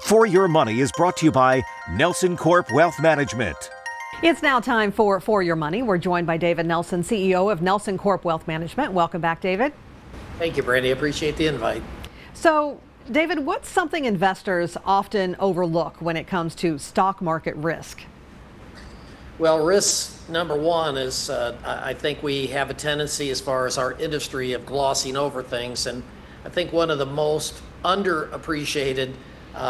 For Your Money is brought to you by NelsonCorp Wealth Management. It's now time for Your Money. We're joined by David Nelson, CEO of NelsonCorp Wealth Management. Welcome back, David. Thank you, Brandy. I appreciate the invite. So, David, what's something investors often overlook when it comes to stock market risk? Well, risk number one is I think we have a tendency as far as our industry of glossing over things. And I think one of the most underappreciated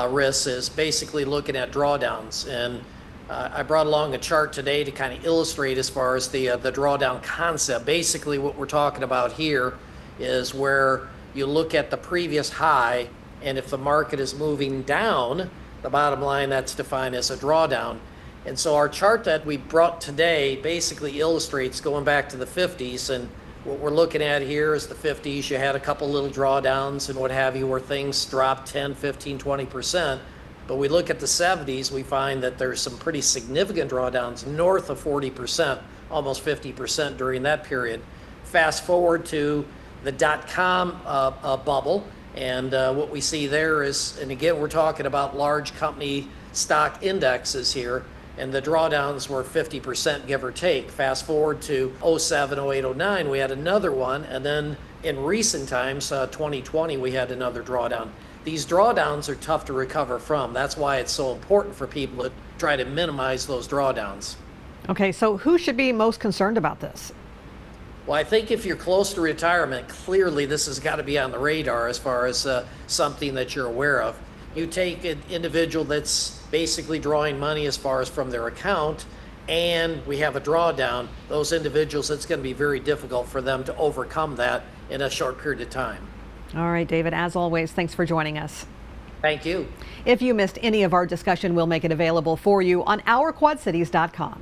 risks is basically looking at drawdowns. And I brought along a chart today to kind of illustrate as far as the drawdown concept. Basically, what we're talking about here is where you look at the previous high, and if the market is moving down, the bottom line that's defined as a drawdown. And so our chart that we brought today basically illustrates going back to the 50s, and what we're looking at here is the 50s. You had a couple little drawdowns and what have you where things dropped 10, 15, 20%. But we look at the 70s, we find that there's some pretty significant drawdowns north of 40%, almost 50% during that period. Fast forward to the dot-com bubble, and what we see there is, and again, we're talking about large company stock indexes here, and the drawdowns were 50%, give or take. Fast forward to 07, 08, 09, we had another one, and then in recent times, 2020, we had another drawdown. These drawdowns are tough to recover from. That's why it's so important for people to try to minimize those drawdowns. Okay, so who should be most concerned about this? Well, I think if you're close to retirement, clearly this has got to be on the radar as far as something that you're aware of. You take an individual that's basically drawing money as far as from their account, and we have a drawdown. Those individuals, it's going to be very difficult for them to overcome that in a short period of time. All right, David, as always, thanks for joining us. Thank you. If you missed any of our discussion, we'll make it available for you on ourquadcities.com.